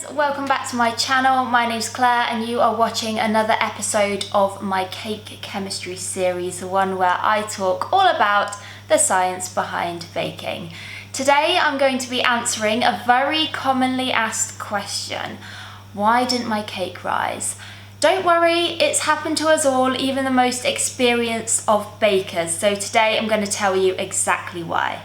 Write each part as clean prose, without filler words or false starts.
guys, welcome back to my channel. My name's Claire and you are watching another episode of my cake chemistry series, the one where I talk all about the science behind baking. Today I'm going to be answering a very commonly asked question. Why didn't my cake rise? Don't worry, it's happened to us all, even the most experienced of bakers. So today I'm going to tell you exactly why.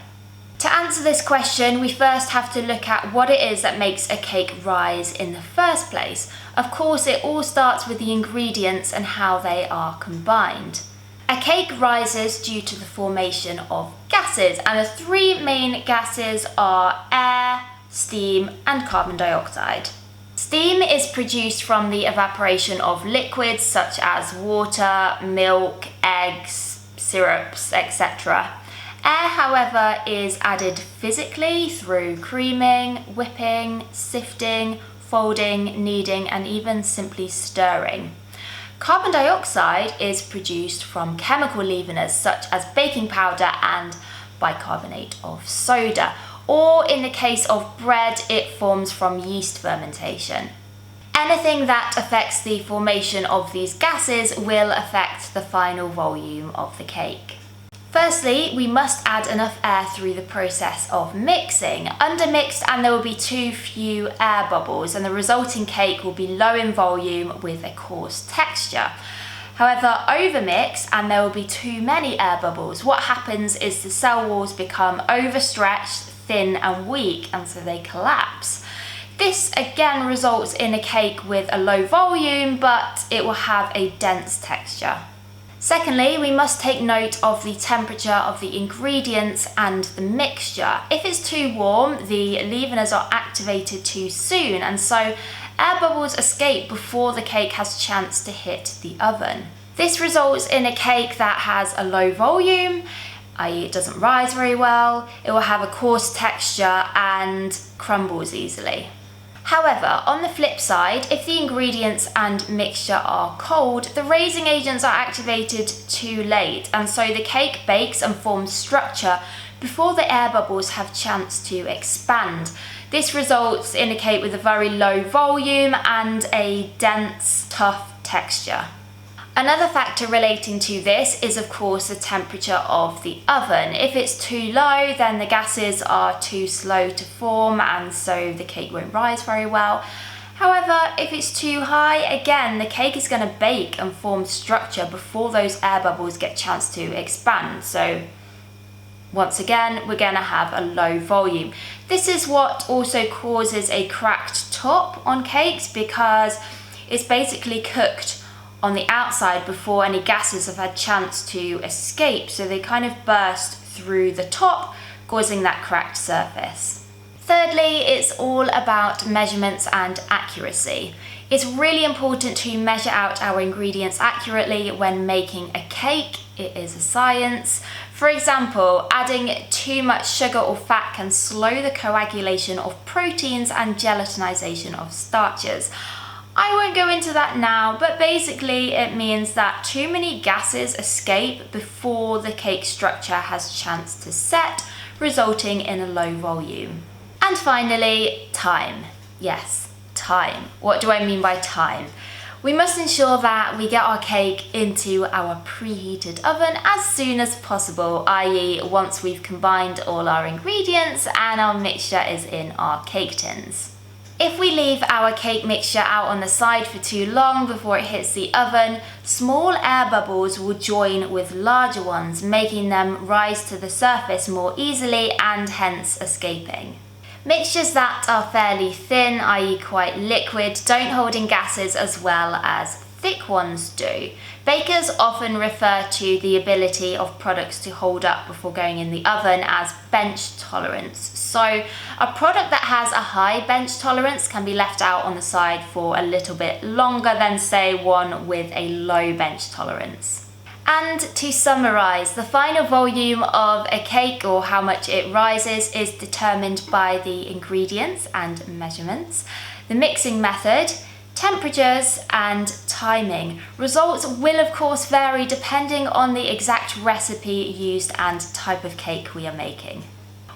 To answer this question, we first have to look at what it is that makes a cake rise in the first place. Of course, it all starts with the ingredients and how they are combined. A cake rises due to the formation of gases, and the three main gases are air, steam, and carbon dioxide. Steam is produced from the evaporation of liquids such as water, milk, eggs, syrups, etc. Air, however, is added physically through creaming, whipping, sifting, folding, kneading, and even simply stirring. Carbon dioxide is produced from chemical leaveners such as baking powder and bicarbonate of soda, or in the case of bread, it forms from yeast fermentation. Anything that affects the formation of these gases will affect the final volume of the cake. Firstly, we must add enough air through the process of mixing. Undermixed and there will be too few air bubbles and the resulting cake will be low in volume with a coarse texture. However, overmixed and there will be too many air bubbles. What happens is the cell walls become overstretched, thin and weak, and so they collapse. This again results in a cake with a low volume, but it will have a dense texture. Secondly, we must take note of the temperature of the ingredients and the mixture. If it's too warm, the leaveners are activated too soon, and so air bubbles escape before the cake has a chance to hit the oven. This results in a cake that has a low volume, i.e. it doesn't rise very well, it will have a coarse texture and crumbles easily. However, on the flip side, if the ingredients and mixture are cold, the raising agents are activated too late, and so the cake bakes and forms structure before the air bubbles have chance to expand. This results in a cake with a very low volume and a dense, tough texture. Another factor relating to this is of course the temperature of the oven. If it's too low, then the gases are too slow to form and so the cake won't rise very well. However, if it's too high, again, the cake is going to bake and form structure before those air bubbles get a chance to expand. So once again, we're going to have a low volume. This is what also causes a cracked top on cakes because it's basically cooked on the outside before any gases have had chance to escape, so they kind of burst through the top, causing that cracked surface. Thirdly, it's all about measurements and accuracy. It's really important to measure out our ingredients accurately when making a cake. It is a science. For example, adding too much sugar or fat can slow the coagulation of proteins and gelatinization of starches. I won't go into that now, but basically it means that too many gases escape before the cake structure has a chance to set, resulting in a low volume. And finally, time. Yes, time. What do I mean by time? We must ensure that we get our cake into our preheated oven as soon as possible, i.e. once we've combined all our ingredients and our mixture is in our cake tins. If we leave our cake mixture out on the side for too long before it hits the oven, small air bubbles will join with larger ones, making them rise to the surface more easily and hence escaping. Mixtures that are fairly thin, i.e. quite liquid, don't hold in gases as well as thick ones do. Bakers often refer to the ability of products to hold up before going in the oven as bench tolerance. So a product that has a high bench tolerance can be left out on the side for a little bit longer than say one with a low bench tolerance. And to summarize, the final volume of a cake or how much it rises is determined by the ingredients and measurements, the mixing method, temperatures and timing. Results will of course vary depending on the exact recipe used and type of cake we are making.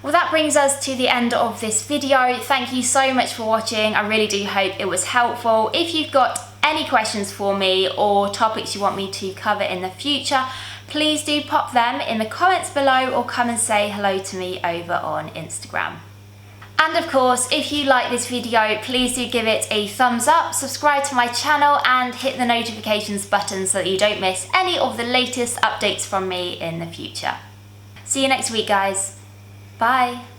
Well, that brings us to the end of this video. Thank you so much for watching. I really do hope it was helpful. If you've got any questions for me or topics you want me to cover in the future, please do pop them in the comments below or come and say hello to me over on Instagram. And of course, if you like this video, please do give it a thumbs up, subscribe to my channel and hit the notifications button so that you don't miss any of the latest updates from me in the future. See you next week, guys. Bye.